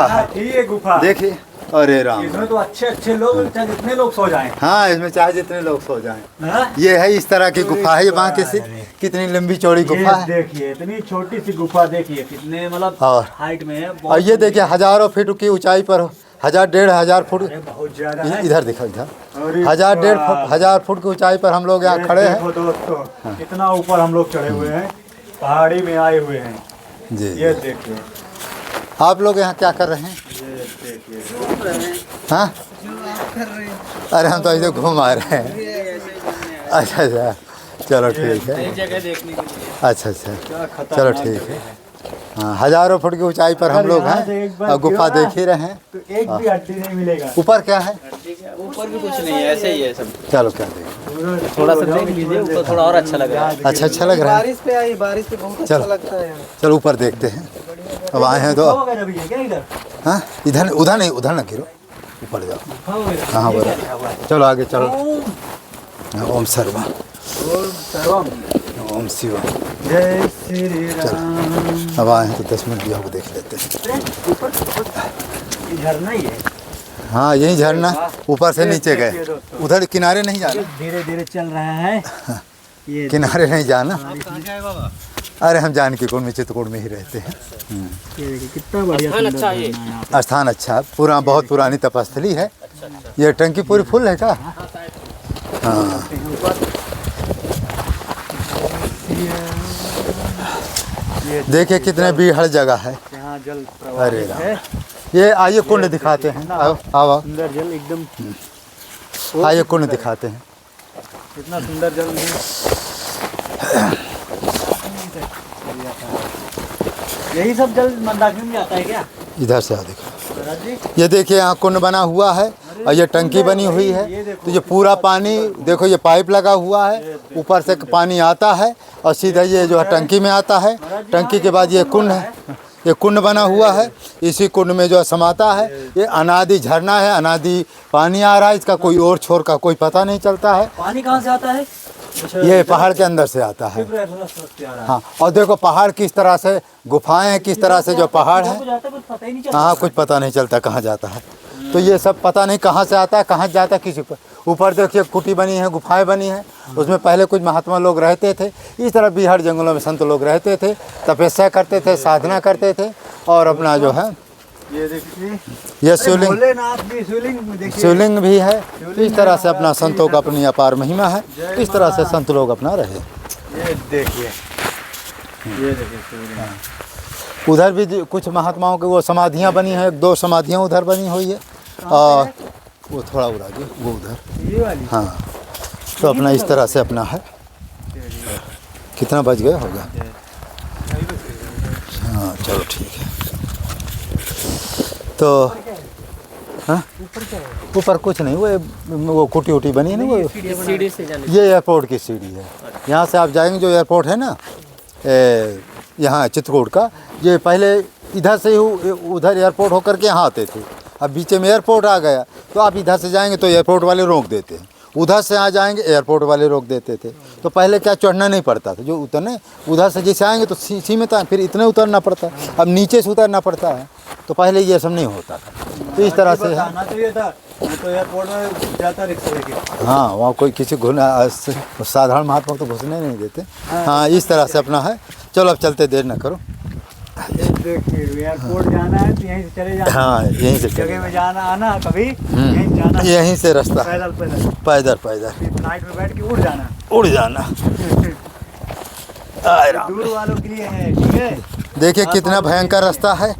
ये गुफा देखिए। अरे राम, इसमें तो अच्छे अच्छे लोग चाहे जितने लोग सो जाएं। हाँ इसमें चाहे जितने लोग सो जाएं। हाँ? ये है इस तरह की गुफा है। ये वहाँ की कितनी लंबी चौड़ी गुफा है। देखिए इतनी छोटी सी गुफा, देखिए कितने मतलब और हाइट में है। और ये देखिए हजारों फीट की ऊंचाई पर, 1000-1500 फुट। बहुत ज्यादा है। इधर दिखा, इधर अरे 1000 फुट की ऊंचाई पर हम लोग यहाँ खड़े हैं। देखो दोस्तों, कितना ऊपर हम लोग चढ़े हुए हैं, पहाड़ी में आए हुए हैं। जी ये देखिए, आप लोग यहाँ क्या कर रहे हैं? ये देखिए, हाँ अरे हम तो ऐसे घूम आ रहे हैं। अच्छा अच्छा, चलो ठीक है। जगह देखने के लिए अच्छा अच्छा, चलो ठीक है। हाँ, हजारों फुट की ऊंचाई पर हम लोग हैं और गुफा देख ही रहे हैं। तो एक भी हड्डी नहीं मिलेगा। ऊपर क्या है? ऊपर भी कुछ नहीं है, ऐसे ही है सब। चलो क्या देखें, थोड़ा सा देख लीजिए, ऊपर थोड़ा और अच्छा लग रहा है। अच्छा लग रहा है। बारिश पे आई, बारिश पे बहुत अच्छा लगता है। चलो ऊपर देखते हैं। अब आए हैं तो हाँ, इधर उधर ना गिरो, ऊपर जाओ। हाँ बोलो, चलो आगे चलो। ओम सर्वम ओम शिवम। जय श्री राम। अब आए हैं तो 10 मिनट भी आपको देख लेते हैं। झरना ही है। हाँ यही झरना, ऊपर से नीचे गए। उधर किनारे नहीं जाना, धीरे धीरे चल रहा है। ये किनारे नहीं जाना। आप कहाँ से आए बाबा? अरे हम जानकी कुंड में, चित्रकूट में ही रहते हैं। देखिए कितना बढ़िया अच्छा है ये। स्थान अच्छा है, पूरा बहुत पुरानी तपस्थली है। ये टंकी पूरी फुल है क्या? हाँ देखिए कितने बीहड़ जगह है। यहाँ जल अरे प्रवाहित राम, है। ये आइए कुंड दिखाते हैं। आओ आओ, सुंदर जल एकदम, आइए कुंड दिखाते हैं। इतना सुंदर जल नहीं। यही सब जल मंदाकिनी में जाता है क्या? इधर से आ देखो, महाराज जी, ये देखिए यहाँ कुंड बना हुआ है और ये टंकी बनी हुई है। तो ये पूरा पानी देखो, ये पाइप लगा हुआ है, ऊपर से पानी आता है और सीधा ये जो है टंकी में आता है। टंकी के बाद ये कुंड है, ये कुंड बना हुआ है। इसी कुंड में जो है समाता है। ये अनादि झरना है, अनादि पानी आ रहा है। इसका कोई और छोर का कोई पता नहीं चलता है। पानी कहाँ से आता है? ये पहाड़ के अंदर से आता है। हाँ, और देखो पहाड़ किस तरह से, गुफाएं हैं किस तरह से, जो पहाड़ है। कुछ पता ही नहीं चलता। हाँ कुछ पता नहीं चलता कहाँ जाता है। तो ये सब पता नहीं कहाँ से आता है, कहाँ जाता है किसी को। ऊपर देखिए कुटी बनी है, गुफाएं बनी हैं। उसमें पहले कुछ महात्मा लोग रहते थे। इस तरह बिहार जंगलों में संत लोग रहते थे, तपस्या करते थे, साधना करते थे। और अपना जो है ये देखिए, ये शिवलिंग, भोलेनाथ भी शिवलिंग में देखिए। शिवलिंग भी है। इस तरह से अपना संतों का अपनी अपार महिमा है। इस तरह से संत लोग अपना रहे। ये देखिए, ये देखिए शिवलिंग। उधर भी कुछ महात्माओं की वो समाधियाँ बनी हैं, 2 समाधियाँ उधर बनी हुई है। और वो थोड़ा उड़ा जी, वो उधर। ये वाली। हाँ, तो अपना इस तरह से अपना है। कितना बज गए होगा? हाँ चलो ठीक है। तो हाँ, ऊपर कुछ नहीं, वो कुटी उटी बनी है ना, वो सीढ़ी से जाने। ये एयरपोर्ट की सीढ़ी है। यहाँ से आप जाएंगे, जो एयरपोर्ट है ना यहाँ चित्रकूट का, ये पहले इधर से ही उधर एयरपोर्ट होकर के यहाँ आते थे। अब बीच में एयरपोर्ट आ गया, तो आप इधर से जाएंगे तो एयरपोर्ट वाले रोक देते हैं, उधर से आ जाएंगे एयरपोर्ट वाले रोक देते थे। तो पहले क्या चढ़ना नहीं पड़ता था, जो उतरने उधर से जैसे आएंगे तो सीमित आए, फिर इतने उतरना पड़ता। अब नीचे से उतरना पड़ता है। तो पहले ये सब नहीं होता था। तो इस तरह से है। आना चाहिए था, तो एयरपोर्ट में जाता रिक्शा लेके। हाँ, वहाँ कोई किसी साधारण महात्मा को तो घुसने नहीं देते। हाँ इस तरह से अपना है। चलो अब चलते, देर ना करो। देखिए एयरपोर्ट जाना है तो यहीं से चले जाना। हाँ यहीं से जगह में जाना आना कभी यहीं जाना, यहीं से रास्ता, पैदल पैदल पैदल फ्लाइट में बैठ के उड़ जाना। उड़ जाना। आए राम। दूर वालों के लिए है, ठीक है। देखिए कितना भयंकर रास्ता है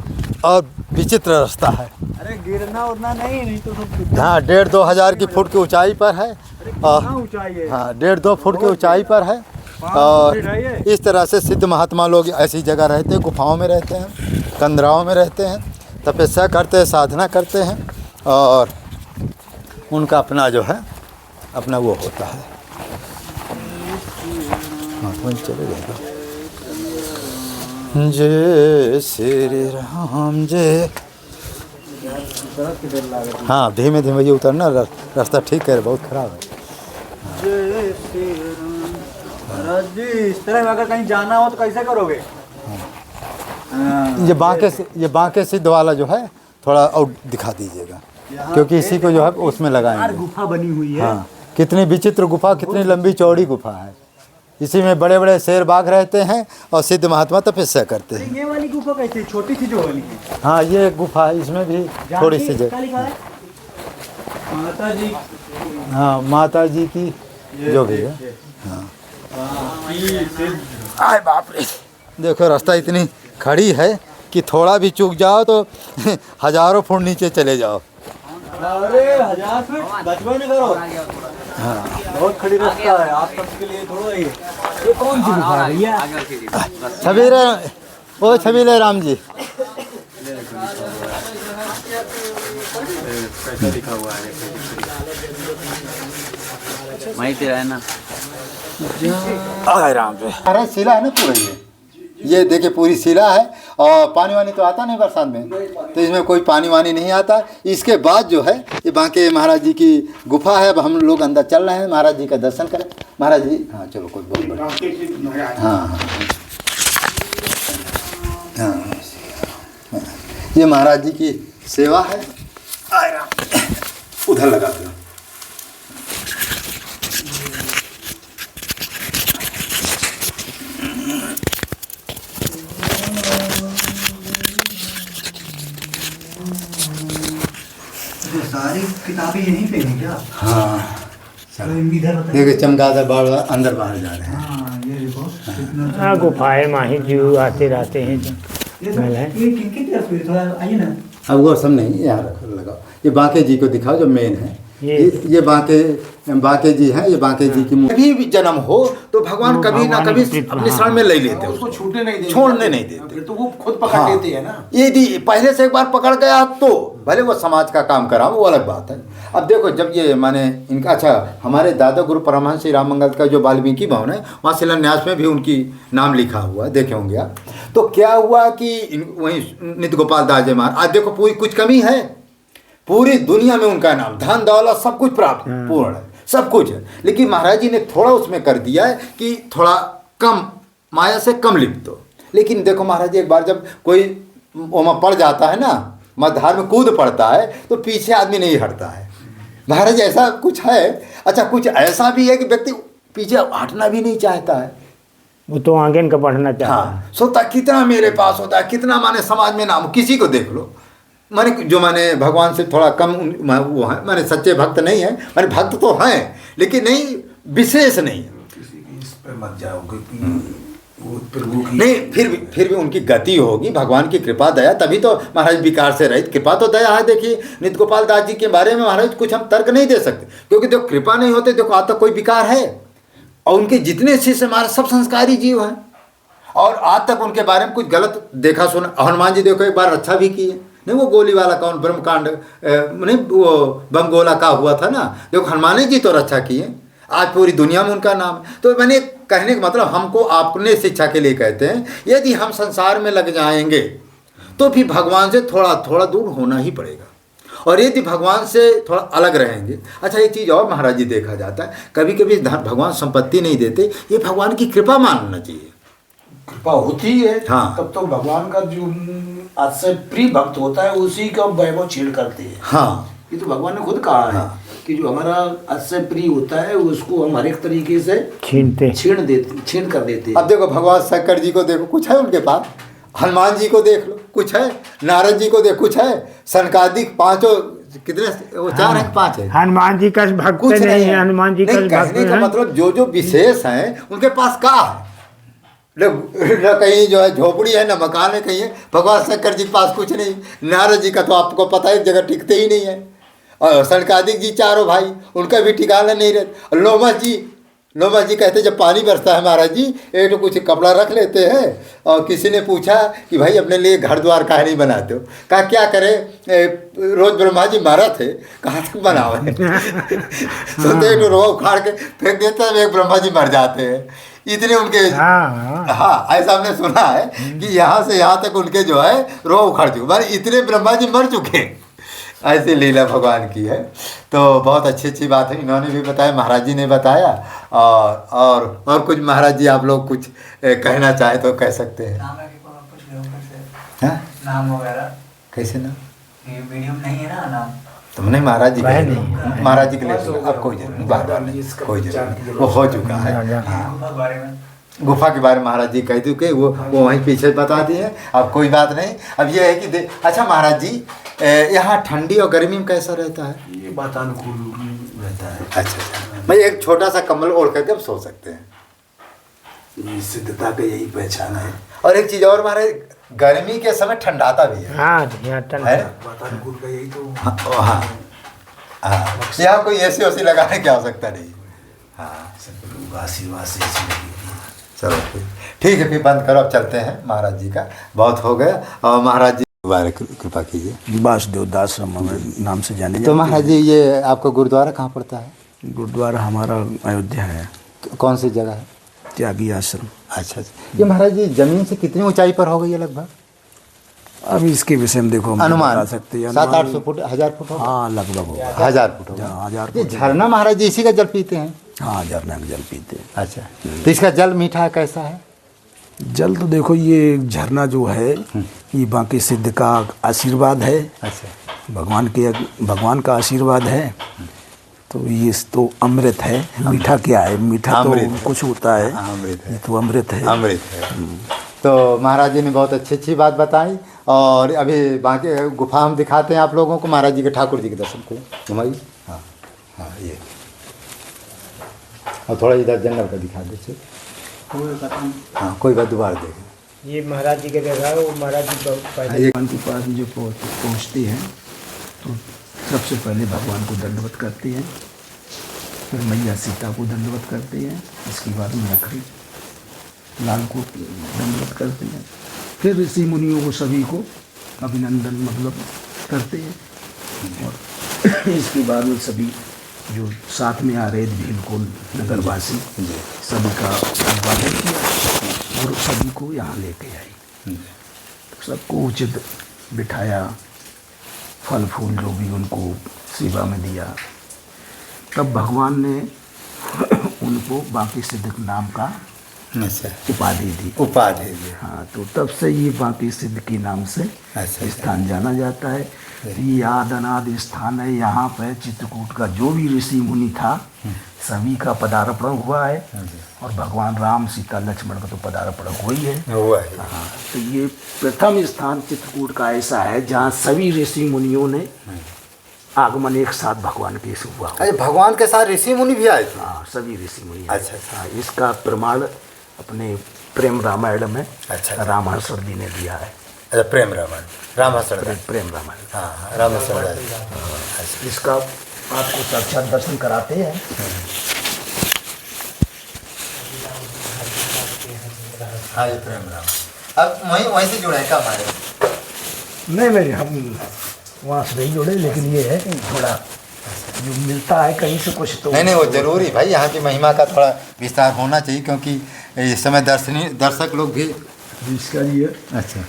और विचित्र रास्ता है। अरे गिरना उड़ना नहीं तो सब। हाँ 1.5-2 हज़ार की फुट की ऊंचाई पर है। कहाँ ऊंचाई है? हाँ 1.5-2 फुट की ऊंचाई पर है। और इस तरह से सिद्ध महात्मा लोग ऐसी जगह रहते हैं, गुफाओं में रहते हैं, कंदराओं में रहते हैं, तपस्या करते हैं, साधना करते हैं। और उनका अपना जो है अपना वो होता है। हाँ वहीं चले जाएगा। जय श्री राम जय। हाँ धीमे धीमे ये उतरना, रास्ता ठीक है, बहुत खराब है। जय श्री राम। महाराज जी इस तरह में अगर कहीं जाना हो तो कैसे करोगे? ये बांके सिद्ध वाला जो है, थोड़ा और दिखा दीजिएगा, क्योंकि इसी को जो है उसमें लगाएंगे। गुफा बनी हुई है। हाँ, कितनी विचित्र गुफा, कितनी लंबी चौड़ी गुफा है। इसी में बड़े बड़े शेर बाघ रहते हैं और सिद्ध महात्मा तपस्या करते हैं। ये वाली गुफा कैसी छोटी सी जो बनी है? हाँ, ये एक गुफा है, इसमें भी थोड़ी सी जगह। क्या लिखा है? माता जी। हाँ, माता जी की जो भी है। हाँ, आए बाप रे, देखो रास्ता इतनी खड़ी है कि थोड़ा भी चूक जाओ तो हजारों फुट नीचे चले जाओ। अरे 1000 फीट बचवा न करो। हाँ, बहुत खड़ी रास्ता है, आप सबके लिए थोड़ा ही। ये कौन सी गुफा है भैया? छबीले, ओ छबीले राम जी। कैसा लिखा हुआ है? माहिती है ना? राम पे अरे शिला है ना पूरा, ये देखिए पूरी शिला है। और पानी वानी तो आता नहीं बरसात में, तो इसमें कोई पानी वानी नहीं आता। इसके बाद जो है ये बांके महाराज जी की गुफा है। अब हम लोग अंदर चल रहे हैं, महाराज जी का दर्शन करें। महाराज जी, हाँ चलो, कोई बहुत बड़ा। हाँ हाँ हाँ, ये महाराज जी की सेवा है। उधर लगा दो। सारी किताबें यहीं पे हैं क्या? हाँ, इधर देखिए चमगादड़ बार बार अंदर बाहर जा रहे हैं। हाँ, ये देखो। हाँ, गुफाएं माहिर जो आते रहते हैं जो ये किनकी तस्वीर? थोड़ा आइए ना। अब वो सब नहीं, यहाँ रखो, लगाओ। ये बांके जी को दिखाओ जो मेन है। ये बांके जी हैं। ये बांके जी की कभी भी जन्म हो तो भगवान कभी ना कभी अपने शरण में ले लेते हैं, उसको छूटने नहीं देते, छोड़ने नहीं देते। फिर तो वो खुद पकड़ हाँ, लेते हैं ना। यदि पहले से एक बार पकड़ गया तो भले वो समाज का काम करा, वो अलग बात है। अब देखो, जब ये माने इनका, अच्छा, हमारे दादा गुरु परमहंस श्री राम मंगल का जो वाल्मीकि भवन है, वहाँ शिलान्यास में भी उनकी नाम लिखा हुआ है, देखे होंगे आप। तो क्या हुआ कि वहीं नित्य गोपाल दास जी महाराज, आज देखो पूरी कुछ कमी है, पूरी दुनिया में उनका नाम, धन दौलत सब कुछ प्राप्त पूर्ण है, सब कुछ है। लेकिन महाराज जी ने थोड़ा उसमें कर दिया है कि थोड़ा कम, माया से कम लिप्त हो। लेकिन देखो महाराज जी, एक बार जब कोई ओमा पड़ जाता है ना, मझधार में कूद पड़ता है, तो पीछे आदमी नहीं हटता है। महाराज जी ऐसा कुछ है। अच्छा, कुछ ऐसा भी है कि व्यक्ति पीछे हटना भी नहीं चाहता है। वो तो आगे का बढ़ना चाहता है। हाँ, सोता कितना मेरे पास होता है, कितना माने समाज में नाम, किसी को देख लो माने जो माने भगवान से थोड़ा कम वो है, माने सच्चे भक्त नहीं है, माने भक्त तो हैं लेकिन नहीं, विशेष नहीं है। इस पर मत जाओ, वो प्रभु की नहीं, फिर भी उनकी गति होगी, भगवान की कृपा दया, तभी तो महाराज विकार से रहित। कृपा तो दया है। देखिए नित्य गोपाल दास जी के बारे में महाराज कुछ हम तर्क नहीं दे सकते, क्योंकि देखो कृपा नहीं होते, देखो आज तक कोई विकार है। और उनके जितने शिष्य महाराज सब संस्कारी जीव हैं, और आज तक उनके बारे में कुछ गलत देखा सुना। हनुमान जी देखो एक बार रक्षा भी की है, नहीं वो गोली वाला कौन ब्रह्मकांड नहीं, वो बम गोला का हुआ था ना, देखो हनुमान जी तो रक्षा की है, आज पूरी दुनिया में उनका नाम है। तो मैंने कहने का मतलब, हमको अपने शिक्षा के लिए कहते हैं, यदि हम संसार में लग जाएंगे तो फिर भगवान से थोड़ा थोड़ा दूर होना ही पड़ेगा, और यदि भगवान से थोड़ा अलग रहेंगे। अच्छा, एक चीज़ और महाराज जी देखा जाता है, कभी कभी भगवान संपत्ति नहीं देते, ये भगवान की कृपा मानना चाहिए। कृपा होती है। हाँ। तब तो भगवान का जो आज से प्रिय भक्त होता है उसी का वैभव छीन करते हैं। हाँ, ये तो भगवान ने खुद कहा है। हाँ। कि जो हमारा आज से प्रिय होता है उसको हम हर एक तरीके से छीन कर देते हैं। अब देखो भगवान शंकर जी को देखो, कुछ है उनके पास, हनुमान जी को देख लो कुछ है, नारद जी को देख कुछ है, सनकादिक पांचों कितने, वो चार है पांच है, हनुमान जी का भक्त कुछ नहीं है। हनुमान जी का नहीं, भक्त कहने का है। मतलब जो विशेष हैं उनके पास का है, न कहीं जो है झोपड़ी है, न मकान है कहीं है। भगवान शंकर जी के पास कुछ नहीं। नारद जी का तो आपको पता है एक जगह टिकते ही नहीं है, और सनकादिक जी चारों भाई, उनका भी ठिकाना नहीं रहता। और लोमस जी कहते जब पानी बरसता है महाराज जी, एक तो कुछ कपड़ा रख लेते हैं। और किसी ने पूछा कि भाई अपने लिए घर द्वार काहे नहीं बनाते हो, कहा क्या करें, रोज ब्रह्मा जी मारा थे, कहाँ तक बनावे तो एक रोआ उखाड़ के फेंक देते हैं, एक ब्रह्मा जी मर जाते हैं, इतने उनके। हाँ, ऐसा हमने सुना है कि यहाँ से यहाँ तक उनके जो है रोआ उखाड़ चुके, मारे इतने ब्रह्मा जी मर चुके। ऐसी लीला भगवान की है। तो बहुत अच्छी बात है, इन्होंने भी बताया, महाराज जी ने बताया। और कुछ महाराज जी आप लोग कुछ कहना चाहे तो कह सकते हैं। नाम वगैरह कैसे ना ये मीडियम नहीं है ना नाम। तुमने महाराज जी वह के नहीं। महाराज जी के लिए सुना, अब कोई जरूरत नहीं, बार बार नहीं, कोई जरूरत नहीं, वो हो चुका है। हाँ, गुफा के बारे में गुफा के बारे में महाराज जी कह चुके, वो वहीं पीछे बता दिए, अब कोई बात नहीं। अब ये है कि अच्छा महाराज जी, यहाँ ठंडी और गर्मी में कैसा रहता है? ये वातानुकूल रहता है। अच्छा, भाई एक छोटा सा कंबल ओढ़ करके आप सो सकते हैं। ये सिद्धता का यही पहचान है। और एक चीज़ और महाराज, गर्मी के समय ठंडाता भी है। हाँ यहाँ ठंडा है? वातानुकूल का यही तो हाँ हाँ हाँ, यहाँ कोई एसी ओसी लगाने की आवश्यकता नहीं। हाँ सब आशीर्वाद से ऐसी लगी हुई है। चलो ठीक है, फिर बंद करो, अब चलते हैं। महाराज जी का बहुत हो गया, और महाराज जी दोबारा कृपा कीजिए। वासुदेव दास नाम से जाने तो महाराज जी, ये आपका गुरुद्वारा कहाँ पड़ता है? गुरुद्वारा हमारा अयोध्या है, कौन सी जगह है? त्यागी आश्रम। अच्छा अच्छा, ये महाराज जी जमीन से कितनी ऊंचाई पर हो गई है लगभग? अब इसके विषय में देखो हम अनुमान बता सकते हैं, 700-800 फुट, 1000 फुट होगा? हाँ लगभग होगा, 1000 फुट होगा। 1000 ये फुट। झरना महाराज जी इसी का जल पीते हैं? हाँ झरना का जल पीते हैं। अच्छा, तो इसका जल मीठा है, कैसा है? जल तो देखो, ये झरना जो है ये बाकी सिद्ध का आशीर्वाद है, अच्छा, भगवान का आशीर्वाद है। तो ये तो अमृत है। मीठा क्या है? मीठा तो अमृत है। कुछ होता है, अमृत है, ये तो अमृत है। अमृत है। तो महाराज जी ने बहुत अच्छी बात बताई, और अभी बाकी गुफा हम दिखाते हैं आप लोगों को। महाराज जी के, ठाकुर जी के दर्शन को घुमाइए। हाँ हाँ, ये और थोड़ा इधर जंगल का दिखा दीजिए। हाँ कोई बात, दोबारा देखें। ये महाराज जी के जगह है, वो महाराज जी बहुत पहले भगवान के पास जो पहुँचते हैं तो सबसे पहले भगवान को दंडवत करते हैं, फिर मैया सीता को दंडवत करते हैं, इसके बाद में नखरी लाल को दंडवत करते हैं, फिर ऋषि मुनियों को सभी को अभिनंदन मतलब करते हैं, और इसके बाद में सभी जो साथ में आ रहे थे बिल्कुल नगरवासी सभी का अभिवादन किया और सभी को यहाँ लेके आई। सबको उचित बिठाया, फल फूल जो भी उनको सेवा में दिया। तब भगवान ने उनको बाकी सिद्ध नाम का अच्छा, उपाधि दी। उपाधि दी। हाँ, तो तब से ये बाकी सिद्ध के नाम से अच्छा, स्थान जाना जाता है। ये आद अनादि स्थान है। यहाँ पर चित्रकूट का जो भी ऋषि मुनि था सभी का पदार्पण हुआ है, और भगवान राम सीता लक्ष्मण का तो पदार्पण हुआ ही है। हुआ है। हाँ, तो ये प्रथम स्थान चित्रकूट का ऐसा है जहाँ सभी ऋषि मुनियों ने आगमन एक साथ भगवान के से हुआ। अरे भगवान के साथ ऋषि मुनि भी आए थे? हाँ, सभी ऋषि मुनि। अच्छा, हाँ, इसका प्रमाण अपने प्रेम रामायण में अच्छा, रामहर्षण जी ने दिया है। अच्छा, प्रेम रामायण, रामहर्षण। प्रेम रामायण, हाँ, रामहर्षण। इसका आपको साक्षात दर्शन कराते हैं। हाँ, ये प्रेम रामायण। अब वहीं से जुड़े क्या हमारे? नहीं हम वहाँ से नहीं जुड़े, लेकिन ये है कि थोड़ा जो मिलता है कहीं से कुछ तो नहीं, वो जरूरी भाई, यहाँ की महिमा का थोड़ा विस्तार होना चाहिए, क्योंकि इस समय दर्शक लोग भी। इसका ये अच्छा,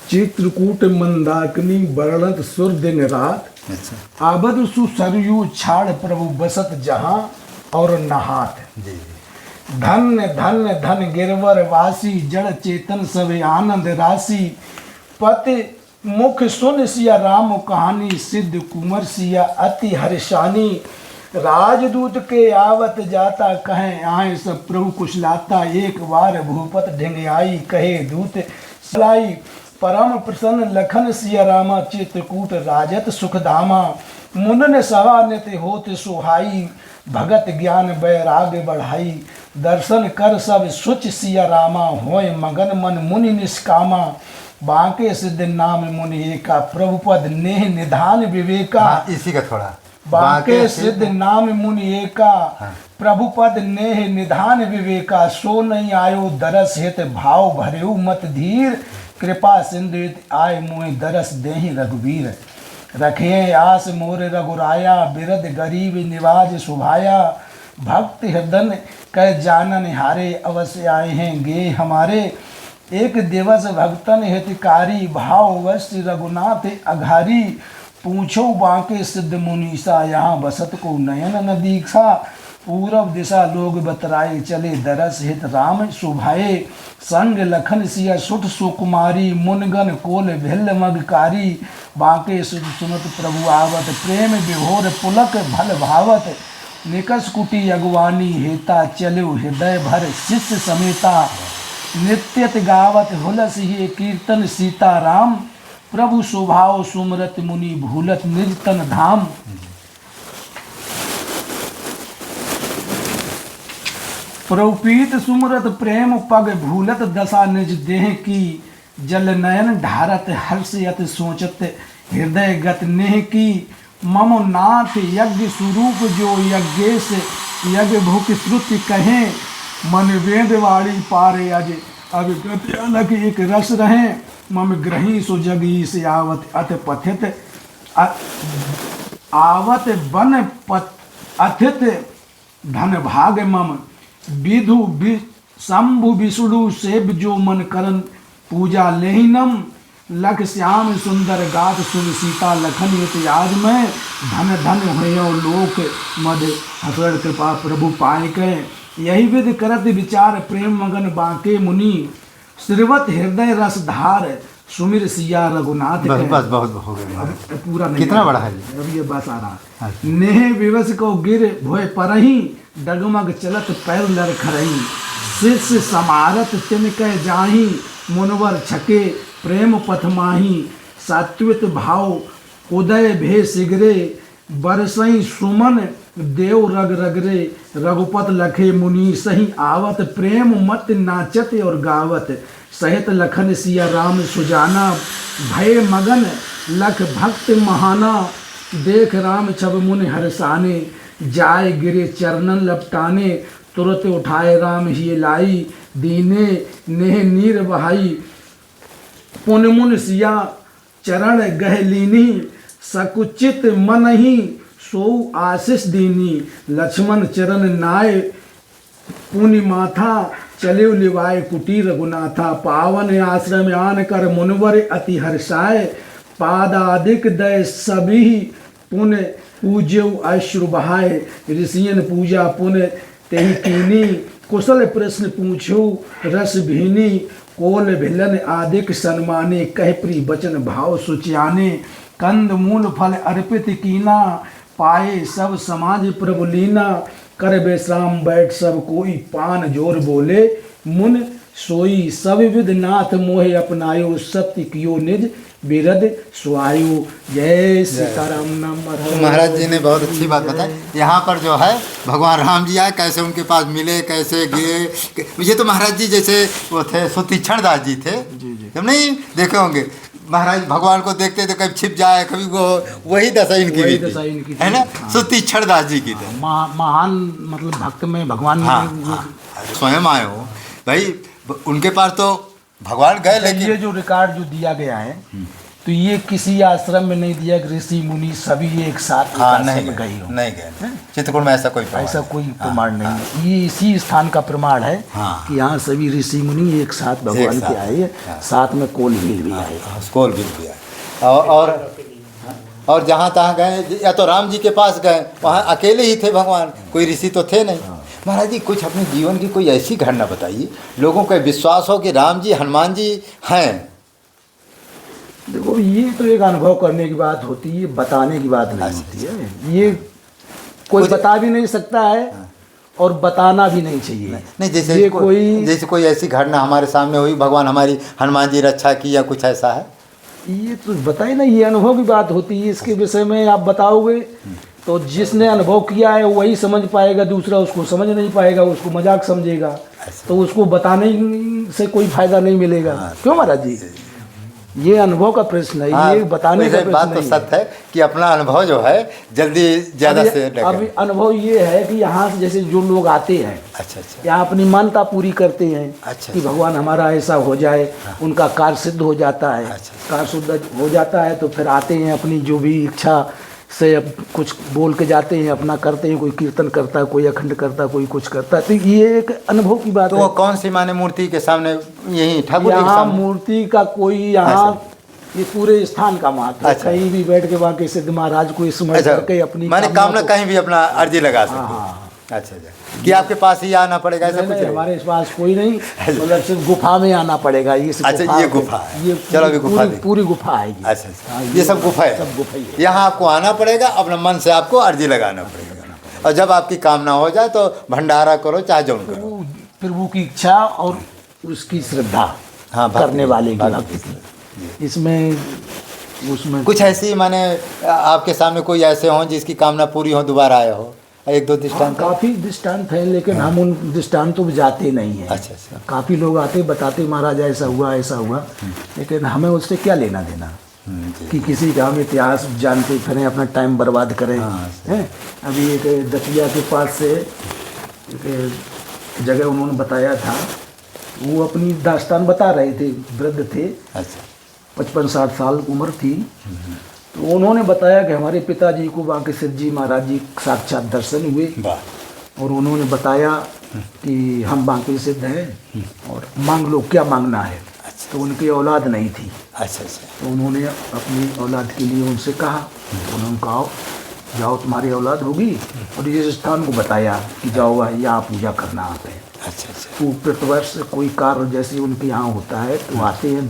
चित्रकूट मंदाकिनी वर्णत सुर दिन रात, अच्छा, आबद सुसरयू छाड़ प्रभु बसत जहाँ और नहात। जी, धन्य धन्य धन गिरवर वासी, जड़ चेतन सवे आनंद राशि, पति मुख सुन सिया राम कहानी, सिद्ध कुंवर सिया अति हर्षानी, राजदूत के आवत जाता कहें आए सब प्रभु कुछ लाता, एक बार भूपत ढिंग आई कहे दूत सलाई, परम प्रसन्न लखन सिया रामा, चित्रकूट राजत सुखधामा, मुनन सवा नित होत सुहाई, भगत ज्ञान बैराग बढ़ाई, दर्शन कर सब सुच सिया रामा, होय मगन मन मुनि निष्कामा, बांके सिद्ध नाम मुनि एका, प्रभुपद नेह निधान विवेका। हाँ, इसी का थोड़ा बांके सिद्ध नाम मुनि एका, प्रभुपद नेह निधान विवेका, सो नहीं आयो दरस हित भाव भरेऊ मत धीर, कृपा सिंधु आय मुँह दरस देहि रघुवीर, रखे आस मोर रघुराया, बिरद गरीब निवाज सुभाया, भक्त हृदय कह जानन हारे, अवश्य आए हैं गे हमारे, एक दिवस भक्तन हितकारी, भाव वश्य रघुनाथ अघारी, पूछो बांके सिद्ध मुनीसा, यहाँ बसत को नयन न दीक्षा, पूरब दिशा लोग बतराए चले दरस हित राम सुभाए संग लखन सिया सुठ सुकुमारी मुनगन कोल भिल्ल मगकारी बांके सुत सुनत प्रभु आवत प्रेम विभोर पुलक भल भावत निकस कुटी अगवानी हेता चलो हृदय भर शिष्य समेता नित्यत गावत हुलस ही कीर्तन सीताराम प्रभु स्वभाव सुमरत मुनि भूलत निज तन धाम। प्रभुपीत सुमरत प्रेम पग भूलत दशा निज देह की जल नयन ढारत हर्ष यत सोचत हृदय गत नेह की मम नाथ यज्ञ स्वरूप जो यज्ञेश यज्ञ भूख श्रुति कहें मन वेदवाणी पारे अज अब गति अलग एक रस रहे मम ग्रही सो जगी से आवत अत पथित आवत बन पत अथित धन भाग मम विधु शंभु विष्णु सेब जो मन करन पूजा लेहिनम लख श्याम सुंदर गात सुन सीता लखन आज में धन धन भयो लोक मद हसर कृपा प्रभु पाए के यही विधि करत विचार प्रेम मगन बांके मुनि श्रीवत हृदय रस धार सुमिर सिया रघुनाथ बस बस बहुत हो गया। अब पूरा नहीं कितना बड़ा है अब ये बस आ रहा नेह विवश को गिर भोय परही डगमग चलत पैर लर खरही शिष्य समारत तिनकह जाही मुनवर छके प्रेम पथ माही सात्वित भाव उदय भे सिगरे बरसई सुमन देव रग रगरे रघुपत लखे मुनि सही आवत प्रेम मत नाचत और गावत सहित लखन सिया राम सुजाना भय मगन लख भक्त महाना देख राम छब मुनि हरसाने जाय गिरे चरणन लपटाने तुरत उठाए राम ही लाई दीने नेह नीर बहाई पुन मुन सिया चरण गहलीनी सकुचित मन ही सो आशीष दीनी लक्ष्मण चरण नाय पुनि माथा चले लिवाए कुटीर रघुनाथा पावन आश्रम आन कर मुनवर अति हर्षाय पादादिक दय सभी पुन पूज्य अश्रु बहाय ऋषियन पूजा पुन तेहि कीनी कुशल प्रश्न पूछो रस भीनी कोल भिलन आदिक सन्माने कह प्री बचन भाव सुचियाने कंद मूल फल अर्पित कीना पाए सब समाज प्रभु लीना कर बेश्राम बैठ सब कोई पान जोर बोले मुन सोई सब विध नाथ मोहे अपनायो सत्य कियो निज बिरद सुआयु। जय सीताराम नाम महाराज जी ने बहुत अच्छी बात बताई। यहाँ पर जो है भगवान राम जी आए, कैसे उनके पास मिले, कैसे गए। ये तो महाराज जी जैसे वो थे सुतीक्षण दास जी थे, जब नहीं देखे होंगे महाराज भगवान को देखते थे, कभी छिप जाए, कभी वो वही दशा इनकी भी थी, है ना। सुतीक्षण दास जी की थे, महान मतलब भक्त में भगवान स्वयं आए हो भाई। उनके पास तो भगवान गए, लेकिन ये जो रिकॉर्ड जो दिया गया है तो ये किसी आश्रम में नहीं दिया कि ऋषि मुनि सभी एक साथ नहीं गए। चित्रकूट में ऐसा कोई प्रमाण नहीं। ये इसी स्थान का प्रमाण है कि यहाँ सभी ऋषि मुनि एक साथ भगवान के आए, साथ में कोल भील भी आए, कोल भील भी आए। और जहाँ तहाँ गए, या तो राम जी के पास गए, वहाँ अकेले ही थे भगवान, कोई ऋषि तो थे नहीं। महाराज जी कुछ अपने जीवन की कोई ऐसी घटना बताइए, लोगों का विश्वास हो कि राम जी हनुमान जी हैं। देखो ये तो एक अनुभव करने की बात होती है, बताने की बात नहीं होती है। ये कोई बता भी नहीं सकता है और बताना भी नहीं चाहिए। नहीं जैसे कोई ऐसी घटना हमारे सामने हुई, भगवान हमारी हनुमान जी रक्षा की, या कुछ ऐसा है, ये तो बताए ना, ये अनुभव की बात होती है। इसके विषय में आप बताओगे तो जिसने अनुभव किया है वही समझ पाएगा, दूसरा उसको समझ नहीं पाएगा, उसको मजाक समझेगा, तो उसको बताने से कोई फायदा नहीं मिलेगा। क्यों महाराज जी, ये अनुभव का प्रश्न है, ये बताने का प्रश्न बात तो सत्य है कि अपना अनुभव जो है जल्दी ज़्यादा से अभी अनुभव ये है कि यहाँ से जैसे जो लोग आते हैं, अच्छा या अपनी मान्यता पूरी करते हैं कि भगवान हमारा ऐसा हो जाए, उनका कार्य सिद्ध हो जाता है, कार्य सिद्ध हो जाता है तो फिर आते हैं, अपनी जो भी इच्छा से कुछ बोल के जाते हैं, अपना करते हैं। कोई कीर्तन करता है, कोई अखंड करता है, कोई कुछ करता है। तो ये एक अनुभव की बात है। वो कौन सी माने मूर्ति के सामने, यही ठाकुर जी के सामने? मूर्ति का कोई यहाँ ये पूरे स्थान का महत्व है। कहीं भी बैठ के वहाँ के सिद्ध महाराज को स्मरण करके अपनी माने कामना कहीं भी अपना अर्जी लगा सकते। अच्छा अच्छा, कि आपके पास ही आना पड़ेगा ऐसा नहीं, कुछ नहीं, है? हमारे पास कोई नहीं, मतलब सिर्फ गुफा में आना पड़ेगा। इस अच्छा, ये गुफा है। ये चलो अभी गुफा पूरी देखते। पूरी गुफा है ये। अच्छा अच्छा, हाँ, ये सब गुफा है। सब गुफा ही है। यहाँ आपको आना पड़ेगा, अपने मन से आपको अर्जी लगाना पड़ेगा, और जब आपकी कामना हो जाए तो भंडारा करो चाहे जौन करो। वो प्रभु की इच्छा और उसकी श्रद्धा, हाँ, भक्ति, करने वाले की भक्ति। भक्ति की। इसमें उसमें कुछ ऐसी माने आपके सामने कोई ऐसे हों जिसकी कामना पूरी हो, दोबारा आया हो, एक दो दृष्टांत? काफ़ी दृष्टांत हैं, लेकिन हम उन दृष्टांतों पर जाते नहीं हैं। अच्छा अच्छा, काफ़ी लोग आते बताते महाराज ऐसा हुआ, लेकिन हमें उससे क्या लेना देना जी। कि किसी का हम इतिहास जानते फिरें, अपना टाइम बर्बाद करें। हाँ, हैं अभी एक दतिया के पास से एक जगह उन्होंने बताया था, वो अपनी दास्तान बता रहे थे, वृद्ध थे, अच्छा 55-60 साल उम्र थी। तो उन्होंने बताया कि हमारे पिताजी को बांके सिद्ध जी महाराज जी साक्षात दर्शन हुए, वाह, और उन्होंने बताया कि हम बांके सिद्ध हैं और मांग लो क्या मांगना है। तो उनकी औलाद नहीं थी, अच्छा अच्छा, तो उन्होंने अपनी औलाद के लिए उनसे कहा, उन्होंने कहा जाओ तुम्हारी औलाद होगी, और इस स्थान को बताया कि जाओ यहाँ पूजा करना आप है। अच्छा अच्छा, तो प्रतिवर्ष कोई कार्य जैसे उनके यहाँ होता है तो आते हैं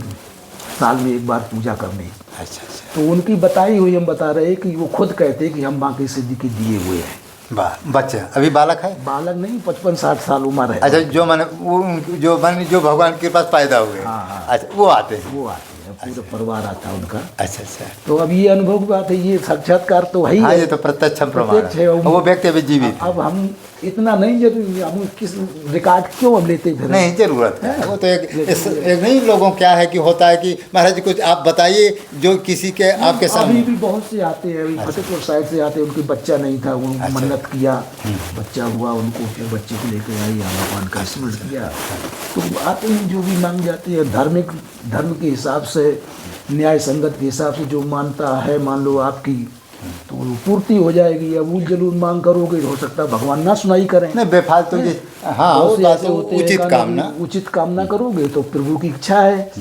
साल में एक बार पूजा करने। अच्छा अच्छा, तो उनकी बताई हुई हम बता रहे कि वो खुद कहते कि हम बांके सिद्ध के दिए हुए हैं। वाह, बच्चे अभी बालक है? बालक नहीं, 55-60 साल उम्र है। अच्छा, जो मैंने वो जो भगवान के पास पैदा हुए, हाँ। अच्छा वो आते हैं? वो आते हैं, पूरा परिवार आता है उनका। अच्छा अच्छा, तो अब ये अनुभव की बात है, ये साक्षात्कार तो है ही हाँ, है। ये तो प्रत्यक्ष प्रमाण प्रत्यक्ष है, है, वो व्यक्ति अभी जीवित है। अब हम इतना नहीं जरूरी, हम किस रिकॉर्ड क्यों हम लेते फिर? नहीं, जरूरत है, वो तो एक नहीं, लोगों क्या है कि होता है कि महाराज जी कुछ आप बताइए जो किसी के आपके अभी सामने। भी बहुत से आते हैं, अभी फतेहपुर साइड से आते हैं, उनके बच्चा नहीं था, वो मन्नत किया, बच्चा हुआ उनको, फिर बच्चे को लेकर आई, भगवान का स्मरण किया, तो आते हैं जो भी मांग जाते हैं। धर्म के हिसाब से, न्याय संगत के हिसाब से जो मानता है, मान लो आपकी, तो वो पूर्ति हो जाएगी। अब वो जरूर मांग करोगे तो हो सकता है भगवान ना सुनाई करें। नहीं, बेफालतू जी, हाँ, वो बहुत से बात ऐसे होते हैं, उचित कहना कामना। कि उचित कामना करोगे तो प्रभु की इच्छा है।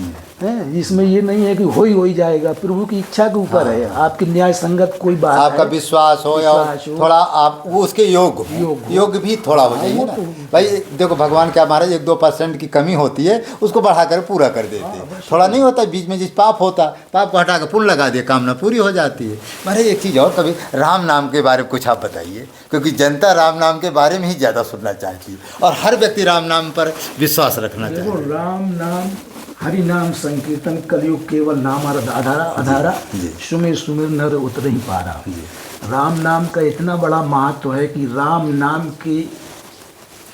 इसमें ये नहीं है कि हो ही जाएगा, प्रभु की इच्छा के ऊपर है। आपकी न्याय संगत कोई बात आपका है, विश्वास हो या विश्वास हो, थोड़ा आप वो उसके योग भी थोड़ा हो जाइए वो ना। तो- भाई देखो, भगवान क्या महाराज 1-2% की कमी होती है, उसको बढ़ाकर पूरा कर देते हैं। थोड़ा नहीं होता, बीच में जिस पाप होता, पाप को हटा कर पुण्य लगा दिए, कामना पूरी हो जाती है। महाराज एक चीज़ और, कभी राम नाम के बारे में कुछ आप बताइए, क्योंकि जनता राम नाम के बारे में ही ज़्यादा सुनना चाहती है, और हर व्यक्ति राम नाम पर विश्वास रखना देखो चाहता है। राम नाम, हरि नाम संकीर्तन, कलयुग केवल नाम आधारा, जी। सुमिर सुमिर नर उतर ही पारा। राम नाम का इतना बड़ा महत्व है कि राम नाम के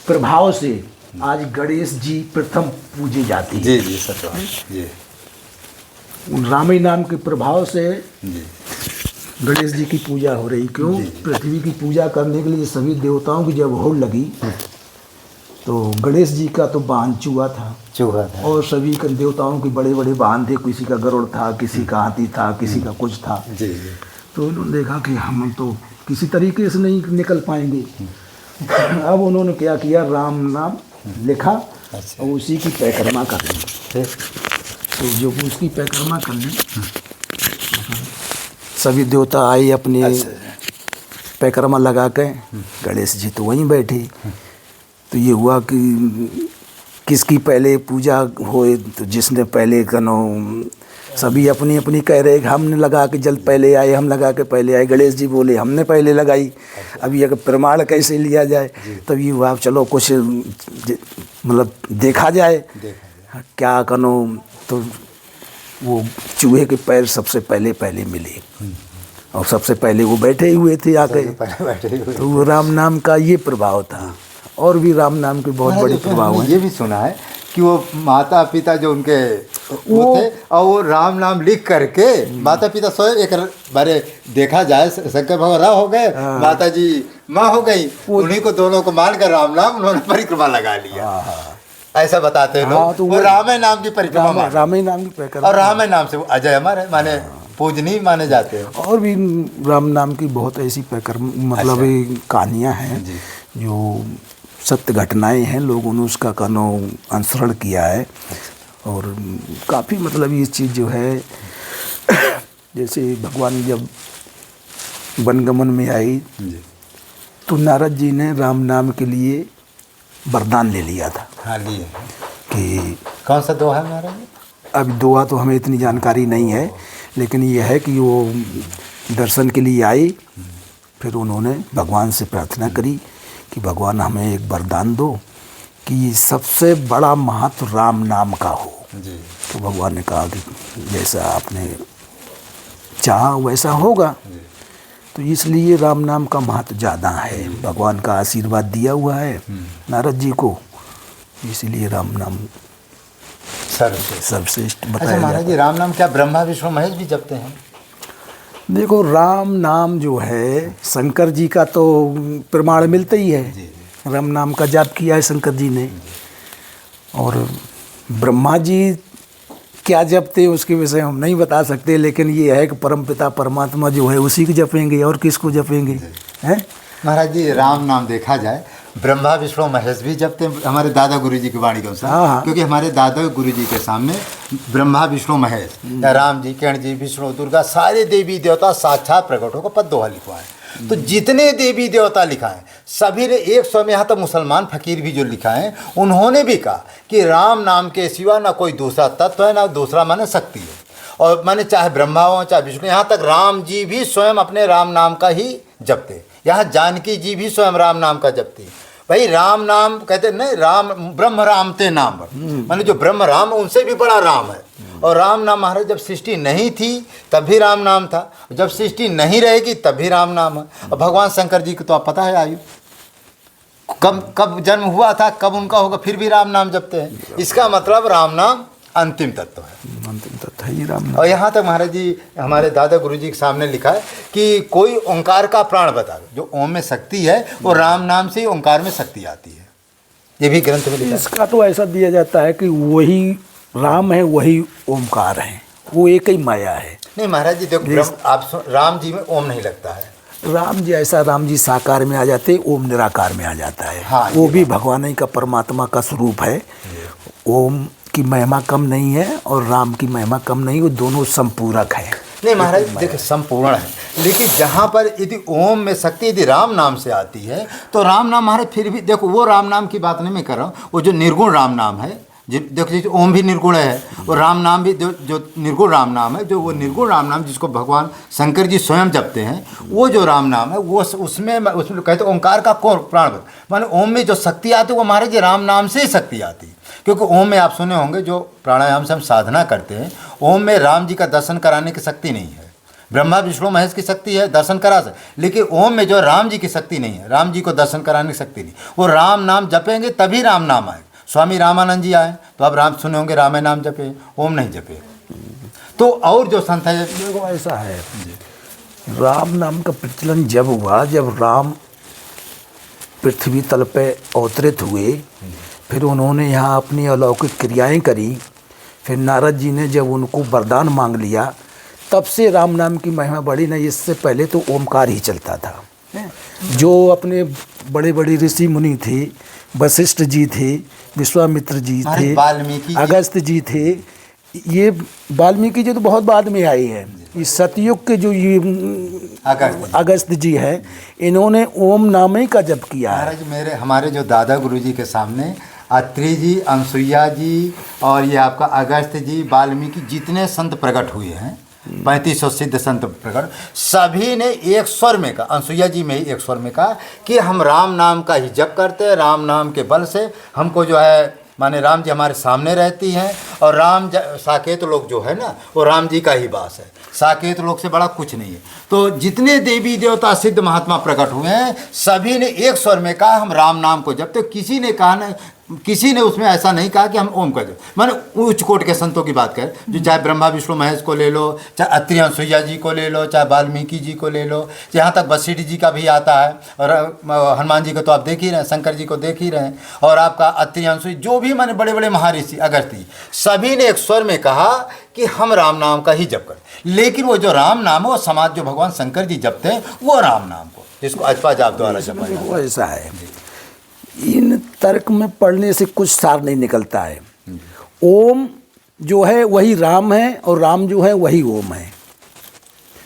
प्रभाव से आज गणेश जी प्रथम पूजे जाते हैं। जी जी, सत्यवान जी उन रामी नाम के प्रभाव से जी गणेश जी की पूजा हो रही। क्यों? पृथ्वी की पूजा करने के लिए सभी देवताओं की जब होड़ लगी, तो गणेश जी का तो वाहन चूहा था, और सभी के देवताओं के बड़े बड़े वाहन थे, किसी का गरुड़ था, किसी का हाथी था, किसी का कुछ था। जी जी, तो उन्होंने देखा कि हम तो किसी तरीके से नहीं निकल पाएंगे। अब उन्होंने क्या किया, राम नाम लिखा अच्छा। और उसी की परिक्रमा कर ली। फिर? तो जब उसकी परिक्रमा कर ली, सभी देवता आए अपने परिक्रमा लगा के, गणेश जी तो वहीं बैठे। तो ये हुआ कि किसकी पहले पूजा होए, तो जिसने पहले कनो, सभी अपनी अपनी कह रहे कि हमने लगा के जल्द पहले आए, हम लगा के पहले आए। गणेश जी बोले हमने पहले लगाई। अब ये प्रमाण कैसे लिया जाए? तब ये हुआ चलो कुछ मतलब देखा जाए क्या कनो। तो वो चूहे के पैर सबसे पहले मिले, और सबसे पहले वो बैठे हुए थे आके। तो वो राम नाम का ये प्रभाव था, और भी राम नाम के बहुत बड़े प्रभाव हैं। ये भी सुना है कि वो माता पिता जो उनके वो थे, और वो राम नाम लिख करके माता पिता स्वयं एक बारे देखा जाए, शंकर भगवान हो गए, माता जी माँ हो गई, उन्हीं को दोनों को मानकर राम नाम उन्होंने परिक्रमा लगा लिया। ऐसा बताते हैं लोग। तो वो रामे नाम की परिक्रमा, रामे नाम की परिक्रमा, और रामे नाम से वो अजय हमारे माने पूजनीय माने जाते हैं। और भी राम नाम की बहुत ऐसी परिक्रमा मतलब कहानियाँ हैं जो सत्य घटनाएं हैं, लोगों ने उसका कनो अनुसरण किया है। और काफ़ी मतलब ये चीज़ जो है, जैसे भगवान जब वनगमन में आई तो नारद जी ने राम नाम के लिए वरदान ले लिया था हाँ लिए। कि कौन सा दोहा है महाराज जी? अब दुआ तो हमें इतनी जानकारी नहीं है, लेकिन ये है कि वो दर्शन के लिए आए, फिर उन्होंने भगवान से प्रार्थना करी कि भगवान हमें एक वरदान दो कि सबसे बड़ा महत्व राम नाम का हो। जी। तो भगवान ने कहा कि जैसा आपने चाहा वैसा होगा। तो इसलिए राम नाम का महत्व ज़्यादा है, भगवान का आशीर्वाद दिया हुआ है नारद जी को, इसलिए राम नाम सर्वश्रेष्ठ अच्छा बताया महाराज जाता जी, राम नाम क्या ब्रह्मा विष्णु महेश भी जपते हैं? है। देखो राम नाम जो है शंकर जी का तो प्रमाण मिलता ही है, राम नाम का जाप किया है शंकर जी ने, और ब्रह्मा जी क्या जपते उसके विषय हम नहीं बता सकते, लेकिन ये है कि परमपिता परमात्मा जो है उसी को जपेंगे और किसको जपेंगे हैं। महाराज जी राम नाम देखा जाए ब्रह्मा विष्णु महेश भी जपते हैं हमारे दादा गुरु जी की वाणी के अनुसार। हाँ। क्योंकि हमारे दादा गुरु जी के सामने ब्रह्मा विष्णु महेश या राम जी किरण जी विष्णु दुर्गा सारे देवी देवता साक्षात प्रकट होकर पद दोहा लिखवाए। तो जितने देवी देवता लिखाएं सभी ने एक सौ में, यहाँ तक मुसलमान फकीर भी जो लिखाएं उन्होंने भी कहा कि राम नाम के सिवा ना कोई दूसरा तत्व है ना दूसरा माने शक्ति है। और माने चाहे ब्रह्मा हो चाहे विष्णु, यहाँ तक राम जी भी स्वयं अपने राम नाम का ही जपते, यहाँ जानकी जी भी स्वयं राम नाम का जपती। भाई राम नाम कहते नहीं, राम ब्रह्म राम ते नाम, माने जो ब्रह्म राम उनसे भी बड़ा राम है। और राम नाम महाराज जब सृष्टि नहीं थी तब भी राम नाम था, जब सृष्टि नहीं रहेगी तब भी राम नाम है। और भगवान शंकर जी को तो आप पता है आयु कब जन्म हुआ था, कब उनका होगा, फिर भी राम नाम जपते हैं। इसका मतलब राम नाम अंतिम तत्व है, अंतिम तत्व है ये राम नाम। और यहाँ तक महाराज जी हमारे दादा गुरु जी के सामने लिखा है कि कोई ओंकार का प्राण बता दो, जो ओम में शक्ति है वो राम नाम से ही ओंकार में शक्ति आती है, ये भी ग्रंथ में लिखा है। इसका तो ऐसा दिया जाता है कि वही राम है वही ओमकार है, वो एक ही माया है। नहीं महाराज जी देखो आप राम जी में ओम नहीं लगता है, राम जी ऐसा राम जी साकार में आ जाते, ओम निराकार में आ जाता है। हाँ, वो भी भगवान ही का परमात्मा का स्वरूप है। ओम की महिमा कम नहीं है और राम की महिमा कम नहीं, वो दोनों संपूरक है। नहीं महाराज देखिए संपूर्ण है, लेकिन जहाँ पर यदि ओम में शक्ति यदि राम नाम से आती है तो राम नाम महाराज फिर भी देखो वो राम नाम की बात नहीं मैं कर रहा हूँ, वो जो निर्गुण राम नाम है देखो जैसे ओम भी निर्गुण है और राम नाम भी जो निर्गुण राम नाम है, जो वो निर्गुण राम नाम जिसको भगवान शंकर जी स्वयं जपते हैं, वो जो राम नाम है वो उसमें कहते हैं ओंकार का कौन प्राण माने ओम में जो शक्ति आती है वो महाराज जी राम नाम से ही शक्ति आती है। क्योंकि ओम में आप सुने होंगे जो प्राणायाम से हम साधना करते हैं, ओम में राम जी का दर्शन कराने की शक्ति नहीं है, ब्रह्मा विष्णु महेश की शक्ति है दर्शन करा सकते, लेकिन ओम में जो राम जी की शक्ति नहीं है, राम जी को दर्शन कराने की शक्ति नहीं, वो राम नाम जपेंगे तभी राम नाम आएगा। स्वामी रामानंद जी आए तो आप राम सुने होंगे रामे नाम जपे, ओम नहीं जपे। तो और जो संत है देखो ऐसा है, राम नाम का प्रचलन जब हुआ जब राम पृथ्वी तल पे अवतरित हुए, फिर उन्होंने यहाँ अपनी अलौकिक क्रियाएं करी, फिर नारद जी ने जब उनको वरदान मांग लिया तब से राम नाम की महिमा बढ़ी। नहीं इससे पहले तो ओमकार ही चलता था। जो अपने बड़े बड़े ऋषि मुनि थे, वशिष्ठ जी थे, विश्वामित्र जी थे, वाल्मीकि अगस्त जी थे, ये वाल्मीकि जी तो बहुत बाद में आए हैं। ये सतयुग के जो ये अगस्त जी हैं, इन्होंने ओम नाम ही का जप किया है। महाराज हमारे जो दादा गुरु जी के सामने अत्रि जी, अनसुईया जी और ये आपका अगस्त जी, वाल्मीकि जितने संत प्रकट हुए हैं 3500 सिद्ध संत प्रकट, सभी ने एक स्वर में कहा, अनसुईया जी में ही एक स्वर में कहा कि हम राम नाम का ही जप करते हैं, राम नाम के बल से हमको जो है माने राम जी हमारे सामने रहती हैं और साकेत लोक जो है ना वो राम जी का ही वास है, साकेत लोक से बड़ा कुछ नहीं है। तो जितने देवी देवता सिद्ध महात्मा प्रकट हुए हैं सभी ने एक स्वर में कहा हम राम नाम को जपते, किसी ने कहा नहीं, किसी ने उसमें ऐसा नहीं कहा कि हम ओम का जप, माने उच्च कोट के संतों की बात करें जो चाहे ब्रह्मा विष्णु महेश को ले लो, चाहे अत्रि अनसुईया जी को ले लो, चाहे वाल्मीकि जी को ले लो, यहाँ तक वशिष्ठ जी का भी आता है और हनुमान जी को तो आप देख ही रहे हैं, शंकर जी को देख ही रहे हैं, और आपका अत्रि अनसुईया जो भी माने बड़े बड़े महर्षि अगस्त्य सभी ने एक स्वर में कहा कि हम राम नाम का ही जप करें। लेकिन वो जो राम नाम है वो समाज जो भगवान शंकर जी जपते हैं वो राम नाम को जिसको अजपा जाप द्वारा जपा जाता है। वो ऐसा है, इन तर्क में पढ़ने से कुछ सार नहीं निकलता है। ओम जो है वही राम है और राम जो है वही ओम है।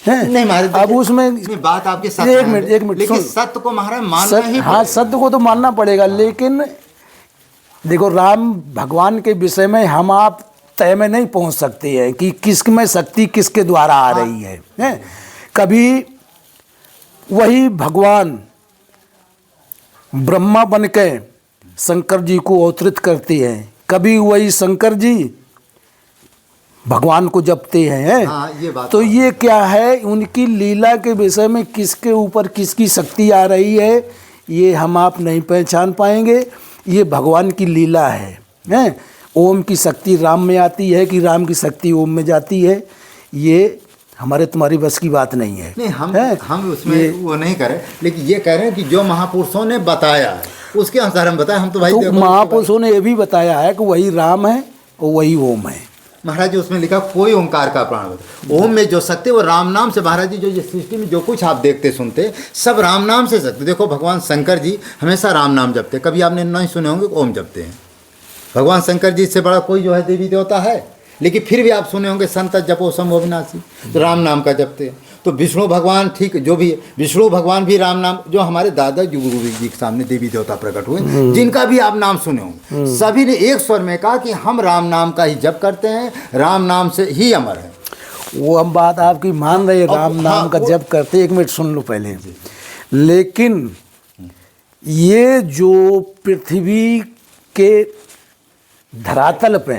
नहीं महाराज, अब उसमें नहीं, बात आपकी सत्य एक है, मिनट लेकिन सुन। सत्य को महाराज मानना ही हाँ, सत्य को तो मानना पड़ेगा, लेकिन देखो राम भगवान के विषय में हम आप तय में नहीं पहुंच सकते हैं कि किस में शक्ति किसके द्वारा आ रही है? कभी वही भगवान ब्रह्मा बन के शंकर जी को अवतरित करते हैं, कभी वही शंकर जी भगवान को जपते हैं। हाँ, ये बात तो ये क्या है, उनकी लीला के विषय में किसके ऊपर किसकी शक्ति आ रही है ये हम आप नहीं पहचान पाएंगे। ये भगवान की लीला है। ओम की शक्ति राम में आती है कि राम की शक्ति ओम में जाती है, ये हमारे तुम्हारी बस की बात नहीं है। नहीं, हम उसमें वो नहीं करें, लेकिन ये कह रहे हैं कि जो महापुरुषों ने बताया है उसके अनुसार हम बताएं। हम तो भाई तो देखो, महापुरुषों ने ये भी बताया है कि वही राम है और वही ओम है। महाराज जी उसमें लिखा कोई ओंकार का प्राण बता, ओम में जो शक्ति वो राम नाम से। महाराज जी जो ये सृष्टि में जो कुछ आप देखते सुनते सब राम नाम से शक्ति। देखो भगवान शंकर जी हमेशा राम नाम जपते, कभी आपने नहीं सुने होंगे ओम जपते हैं। भगवान शंकर जी से बड़ा कोई जो है देवी देवता है, लेकिन फिर भी आप सुने होंगे संत जपो शंभो विनाशी, तो राम नाम का जपते हैं। तो विष्णु भगवान, ठीक जो भी विष्णु भगवान भी राम नाम, जो हमारे दादा जी गुरु जी के सामने देवी देवता प्रकट हुए जिनका भी आप नाम सुने होंगे, सभी ने एक स्वर में कहा कि हम राम नाम का ही जप करते हैं, राम नाम से ही अमर है। वो हम बात आपकी मान रहे, राम नाम का जप करते। एक मिनट सुन लो पहले। लेकिन ये जो पृथ्वी के धरातल पे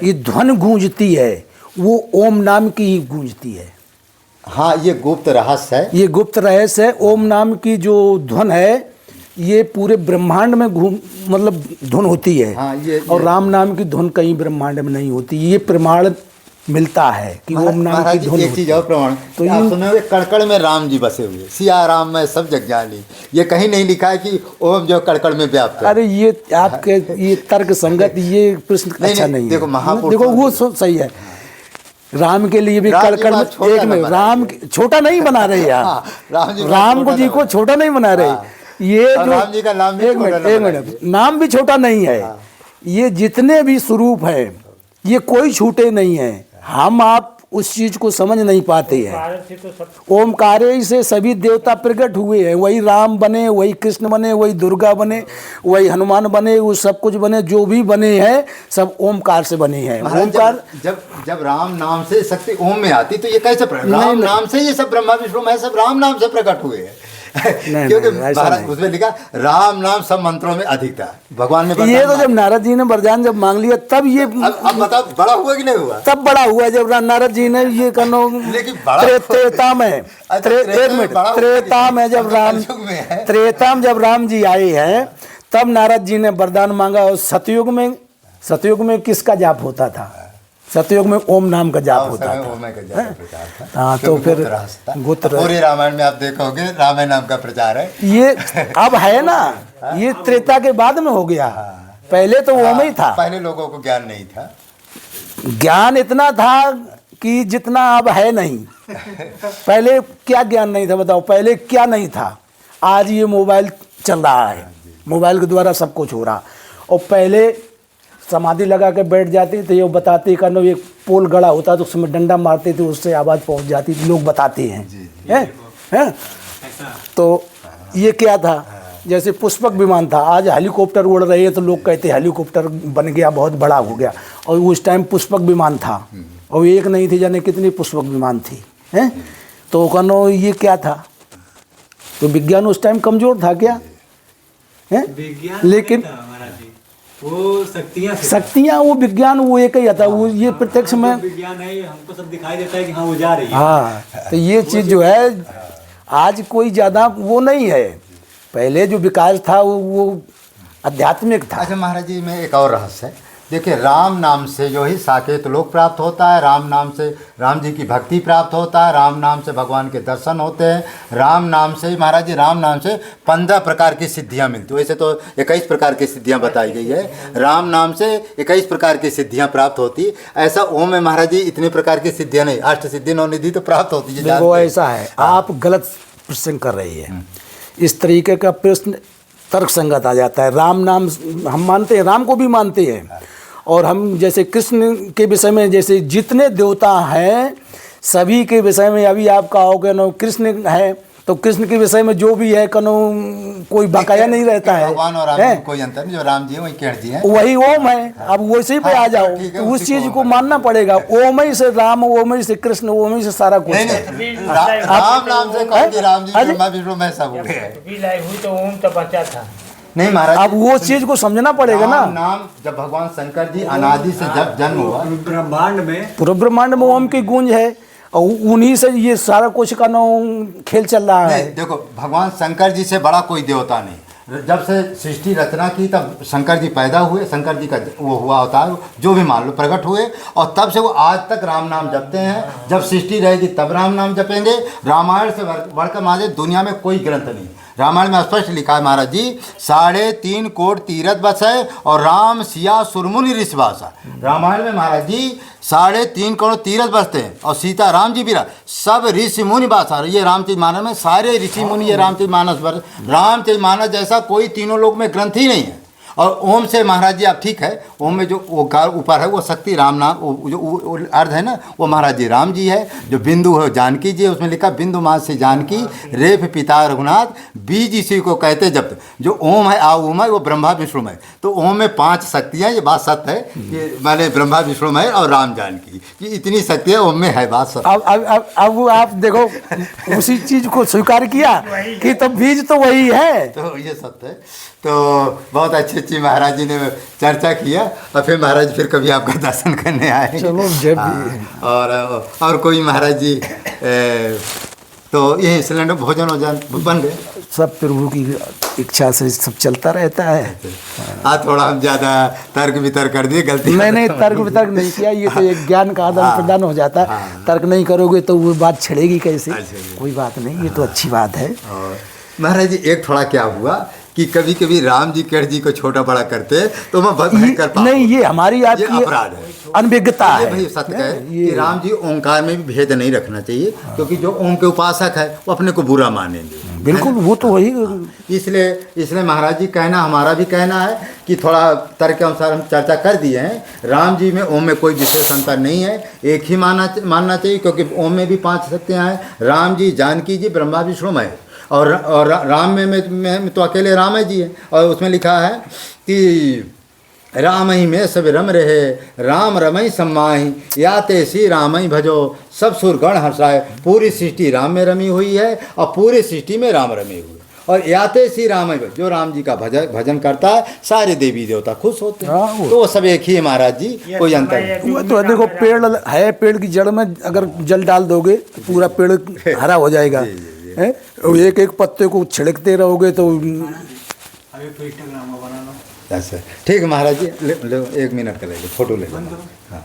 ये ध्वन गूंजती है वो ओम नाम की ही गूंजती है। हाँ, ये गुप्त रहस्य है। ये गुप्त रहस्य है। ओम नाम की जो ध्वन है ये पूरे ब्रह्मांड में मतलब धुन होती है। हाँ, और राम नाम की धुन कहीं ब्रह्मांड में नहीं होती। ये प्रमाण मिलता है कि ओम नाम की धुन एक चीज और प्रमाण, तो आप सुने होंगे कड़कड़ में राम जी बसे हुए, सिया राम में सब जग जानी। ये कहीं नहीं लिखा है कि ओम जो कड़कड़ में व्याप्त है। अरे ये आपके ये तर्क संगत ये प्रश्न अच्छा नहीं है। देखो महापुरुष, देखो वो सही है। राम के लिए भी कड़कड़ में एक में राम छोटा नहीं बना रहे यार, राम जी को छोटा नहीं बना रहे। ये जो राम जी का नाम भी एक मिनट नाम भी छोटा नहीं है। ये जितने भी स्वरूप है ये कोई छूटे नहीं है। हम आप उस चीज को समझ नहीं पाते हैं। ओमकार से सभी देवता प्रकट हुए हैं, वही राम बने, वही कृष्ण बने, वही दुर्गा बने, वही हनुमान बने, वो सब कुछ बने, जो भी बने हैं सब ओमकार से बने हैं। ओमकार जब राम नाम से शक्ति ओम में आती तो ये कैसे राम नाम से ये सब ब्रह्मा विष्णु महेश सब राम नाम से प्रकट हुए हैं। क्योंकि महाराज उसमें लिखा राम नाम सब मंत्रों में अधिक था। भगवान ने ये तो जब नारद जी ने वरदान जब मांग लिया तब ये अब बताओ बड़ा हुआ कि नहीं हुआ? तब बड़ा हुआ जब नारद जी ने ये कनो त्रेता में एक मिनट त्रेता में जब राम जी आए हैं तब नारद जी ने वरदान मांगा। और सतयुग में किसका जाप होता था? सतयुग में ओम नाम का जाप होता था। हाँ, तो फिर गोत्र पूरे रामायण में आप देखोगे रामायण नाम का प्रचार है। ये अब है ना, ये त्रेता के बाद में हो गया। पहले तो ओम ही था। पहले लोगों को ज्ञान नहीं था। ज्ञान इतना था कि जितना अब है नहीं। पहले क्या ज्ञान नहीं था बताओ? पहले क्या नहीं था? आज ये मोबाइल चल रहा है, मोबाइल के द्वारा सब कुछ हो रहा। और पहले समाधि लगा के बैठ जाते थे, ये बताते करना एक पोल गड़ा होता तो उसमें डंडा मारते थे, उससे आवाज़ पहुंच जाती थी। लोग बताते हैं। तो ये क्या था? जैसे पुष्पक विमान था, आज हेलीकॉप्टर उड़ रहे हैं तो लोग कहते हेलीकॉप्टर बन गया, बहुत बड़ा हो गया। और उस टाइम पुष्पक विमान था और एक नहीं थी, जाने कितनी पुष्पक विमान थी। हैं तो कनो ये क्या था? तो विज्ञान उस टाइम कमज़ोर था क्या? है लेकिन वो शक्तियाँ वो विज्ञान वो एक ही आता। वो ये प्रत्यक्ष में विज्ञान है, हमको सब दिखाई देता है कि हाँ वो जा रही है। हाँ, तो ये चीज़ जो है आज कोई ज़्यादा वो नहीं है। पहले जो विकास था वो आध्यात्मिक था। अच्छा महाराज जी में एक और रहस्य है। देखिए राम नाम से जो ही साकेत लोक प्राप्त होता है, राम नाम से राम जी की भक्ति प्राप्त होता है, राम नाम से भगवान के दर्शन होते हैं, राम नाम से महाराज जी राम नाम से 15 प्रकार की सिद्धियां मिलती। वैसे तो 21 प्रकार की सिद्धियां बताई गई है, राम नाम से 21 प्रकार की सिद्धियां प्राप्त होती। ऐसा ओम में महाराज जी इतनी प्रकार की सिद्धियां नहीं, 8 सिद्धि 9 निधि तो प्राप्त होती है। वो ऐसा है, आप गलत प्रश्न कर रही है। इस तरीके का प्रश्न तर्क संगत आ जाता है। राम नाम हम मानते हैं, राम को भी मानते हैं। और हम जैसे कृष्ण के विषय में जैसे जितने देवता हैं सभी के विषय में अभी आप कहोगे ना कृष्ण है तो कृष्ण के विषय में जो भी है कनो कोई बकाया नहीं रहता है, भगवान और राम में कोई अंतर नहीं, जो राम जी है वही कृष्ण जी है, वही ओम है। अब वैसे पे आ जाओ तो उस चीज को मानना पड़ेगा, ओम ही से राम, ओम ही से कृष्ण, ओम ही से सारा कुछ नहीं है। नहीं राम नाम से कहोगे राम जी ब्रह्मा विष्णु मैं सब हो गए। हुई तो ओम तो बचा था। नहीं महाराज, अब वो चीज को समझना पड़ेगा ना। नाम जब भगवान शंकर जी अनादि से जब जन्म हुआ, ब्रह्मांड में पूरे ब्रह्मांड में ओम की गूंज है और उन्हीं से ये सारा कुछ का खेल चल रहा है। नहीं देखो भगवान शंकर जी से बड़ा कोई देवता नहीं। जब से सृष्टि रचना की तब शंकर जी पैदा हुए, शंकर जी का वो हुआ अवतार जो भी मान लो प्रकट हुए, और तब से वो आज तक राम नाम जपते हैं। जब सृष्टि रहेगी तब राम नाम जपेंगे। रामायण से बढ़कर महाराज दुनिया में कोई ग्रंथ नहीं। रामायण में स्पष्ट लिखा है महाराज जी, 3.5 कोट तीरथ बस है और राम सिया सुरमुनि ऋषि भाषा। रामायण में महाराज जी 3.5 करोड़ तीरथ बसते हैं और सीता राम जी भी सब ऋषि मुनि भाषा। ये रामचरितमानस में सारे ऋषि मुनि ये रामचरितमानस पर, रामचरितमानस जैसा कोई तीनों लोक में ग्रंथ ही नहीं है। और ओम से महाराज जी आप ठीक है, ओम में जो ओकार ऊपर है वो शक्ति राम नाम, जो अर्ध है ना वो महाराज जी राम जी है। जो बिंदु है जानकी जी है, उसमें लिखा बिंदु मास से जानकी, रेफ पिता रघुनाथ, बीज इसी को कहते जब। जो ओम है आ ओम है वो ब्रह्मा विष्णु है। तो ओम में 5 शक्तियाँ, ये बात सत्य है। ये मैंने ब्रह्मा विष्णु है और राम जानकी, ये इतनी शक्तियाँ ओम में है, बात सत्य। अब आप देखो उसी चीज को स्वीकार किया कि तब बीज तो वही है। तो ये सत्य है। तो बहुत अच्छी महाराज जी ने चर्चा किया, और फिर महाराज फिर कभी आपका दर्शन करने आए। चलो जब भी। और कोई महाराज जी तो ये सिलेंडर भोजन बन गए, सब प्रभु की इच्छा से सब चलता रहता है। थोड़ा हम ज़्यादा तर्क वितर्क कर दिए, गलती नहीं तर्क वितर्क नहीं किया, ये तो एक ज्ञान का आदान प्रदान हो जाता है। तर्क नहीं करोगे तो वो बात छिड़ेगी कैसे? कोई बात नहीं, ये तो अच्छी बात है। महाराज जी एक थोड़ा क्या हुआ कि कभी कभी राम जी कृष्ण जी को छोटा बड़ा करते तो मैं बहुत नहीं कर पाता। नहीं, ये हमारी आपकी अपराध है, अनभिज्ञता है। भाई सत्य है कि राम जी ओंकार में भी भेद नहीं रखना चाहिए, क्योंकि जो ओम के उपासक है वो अपने को बुरा मानेंगे। बिल्कुल, वो तो वही। इसलिए महाराज जी कहना, हमारा भी कहना है कि थोड़ा तर्क के अनुसार हम चर्चा कर दिए हैं। राम जी में ओम में कोई विशेष अंतर नहीं है, एक ही मानना चाहिए, क्योंकि ओम में भी 5 शक्तियाँ हैं। राम जी, जानकी जी, ब्रह्मा विष्णु में, और राम में तो अकेले राम जी है। और उसमें लिखा है कि राम ही में सब रम रहे, राम रमई सम्माही, याते श्री राम ही भजो, सब सुरगण हर्षाए। पूरी सृष्टि राम में रमी हुई है और पूरी सृष्टि में राम रमे हुए, और याते श्री राम ही, जो राम जी का भजन करता है सारे देवी देवता खुश होते हैं। तो वो सब एक ही है महाराज जी, कोई अंतर नहीं। वो तो देखो पेड़ है, पेड़ की जड़ में अगर जल डाल दोगे तो पूरा पेड़ हरा हो जाएगा। एक एक पत्ते को छिड़कते रहोगे तो अच्छा ठीक है महाराज जी, ले 1 मिनट का ले लो, फोटो ले लो। हाँ।